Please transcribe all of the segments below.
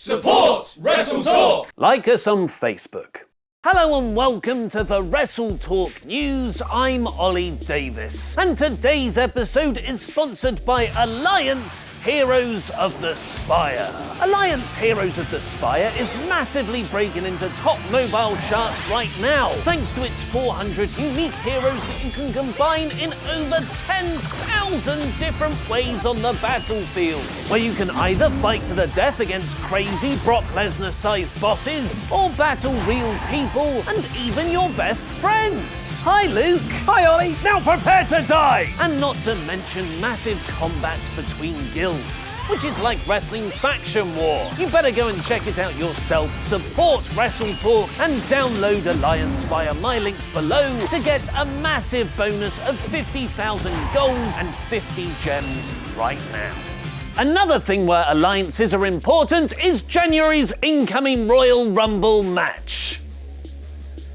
Support WrestleTalk! Like us on Facebook. Hello and welcome to the WrestleTalk News. I'm Ollie Davis, and today's episode is sponsored by Alliance Heroes of the Spire. Alliance Heroes of the Spire is massively breaking into top mobile charts right now, thanks to its 400 unique heroes that you can combine in over 10,000 different ways on the battlefield, where you can either fight to the death against crazy Brock Lesnar-sized bosses, or battle real people and even your best friends. Hi, Luke. Hi, Ollie. Now prepare to die! And not to mention massive combats between guilds, which is like wrestling faction war. You better go and check it out yourself. Support WrestleTalk and download Alliance via my links below to get a massive bonus of 50,000 gold and 50 gems right now. Another thing where alliances are important is January's incoming Royal Rumble match.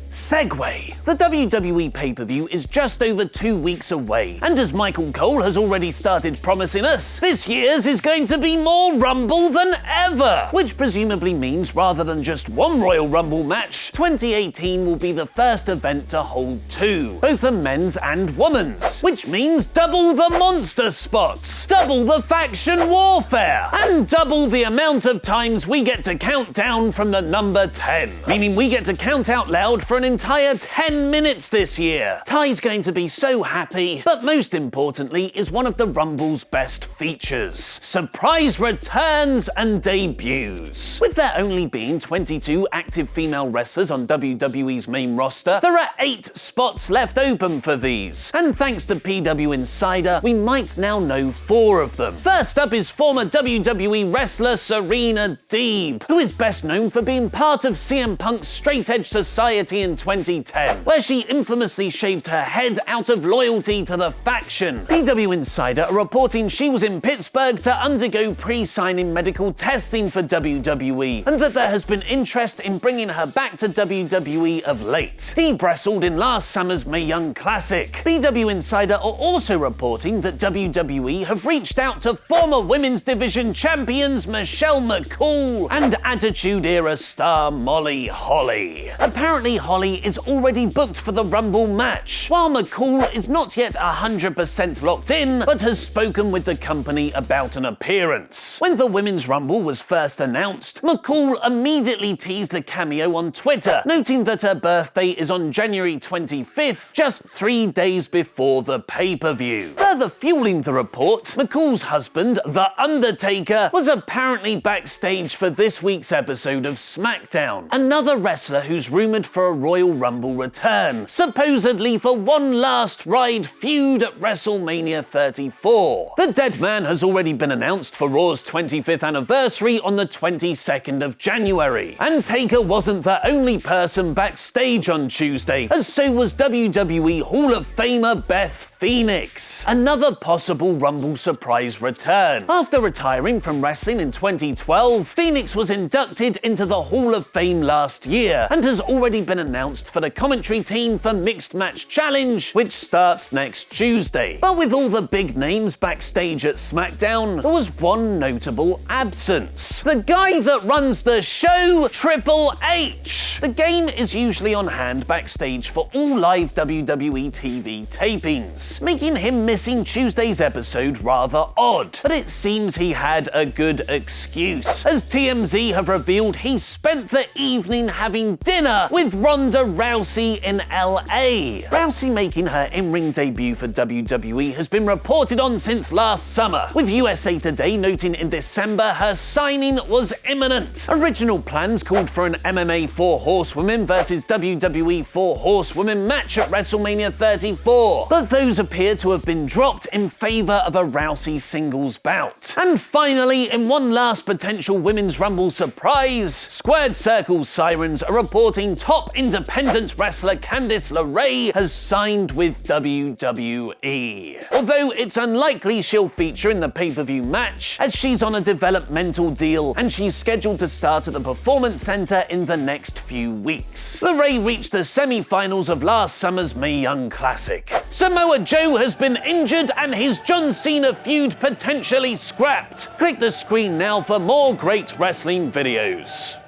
Segway. The WWE pay-per-view is just over 2 weeks away, and as Mccool has already started promising us, this year's is going to be more Rumble than ever, which presumably means rather than just one Royal Rumble match, 2018 will be the first event to hold two, both a men's and women's, which means double the monster spots, double the faction warfare, and double the amount of times we get to count down from the number 10, meaning we get to count out loud for an entire 10 minutes this year. Ty's going to be so happy, but most importantly is one of the Rumble's best features: surprise returns and debuts. With there only being 22 active female wrestlers on WWE's main roster, there are 8 spots left open for these, and thanks to PW Insider, we might now know 4 of them. First up is former WWE wrestler Serena Deeb, who is best known for being part of CM Punk's Straight Edge Society in 2010, where she infamously shaved her head out of loyalty to the faction. PW Insider are reporting she was in Pittsburgh to undergo pre-signing medical testing for WWE, and that there has been interest in bringing her back to WWE of late. Deeb wrestled in last summer's Mae Young Classic. PW Insider are also reporting that WWE have reached out to former Women's Division champions Michelle McCool and Attitude Era star Molly Holly. Apparently Holly is already booked for the Rumble match, while McCool is not yet 100% locked in, but has spoken with the company about an appearance. When the Women's Rumble was first announced, McCool immediately teased a cameo on Twitter, noting that her birthday is on January 25th, just 3 days before the pay-per-view. Further fueling the report, McCool's husband, The Undertaker, was apparently backstage for this week's episode of SmackDown, another wrestler who's rumoured for a Royal Rumble return, supposedly for one last ride feud at WrestleMania 34. The dead man has already been announced for Raw's 25th anniversary on the 22nd of January, and Taker wasn't the only person backstage on Tuesday, as so was WWE Hall of Famer Beth Phoenix, another possible Rumble surprise return. After retiring from wrestling in 2012, Phoenix was inducted into the Hall of Fame last year and has already been announced for the commentary team for Mixed Match Challenge, which starts next Tuesday. But with all the big names backstage at SmackDown, there was one notable absence: the guy that runs the show, Triple H. The game is usually on hand backstage for all live WWE TV tapings, making him missing Tuesday's episode rather odd. But it seems he had a good excuse, as TMZ have revealed he spent the evening having dinner with Ronda Rousey in LA. Rousey making her in-ring debut for WWE has been reported on since last summer, with USA Today noting in December her signing was imminent. Original plans called for an MMA 4 Horsewomen versus WWE 4 Horsewomen match at WrestleMania 34, but those appear to have been dropped in favour of a Rousey singles bout. And finally, in one last potential Women's Rumble surprise, Squared Circle Sirens are reporting top independent wrestler Candice Larae has signed with WWE. Although it's unlikely she'll feature in the pay-per-view match, as she's on a developmental deal and she's scheduled to start at the Performance Center in the next few weeks. Larae reached the semi-finals of last summer's Mae Young Classic. Samoa Joe has been injured and his John Cena feud potentially scrapped. Click the screen now for more great wrestling videos.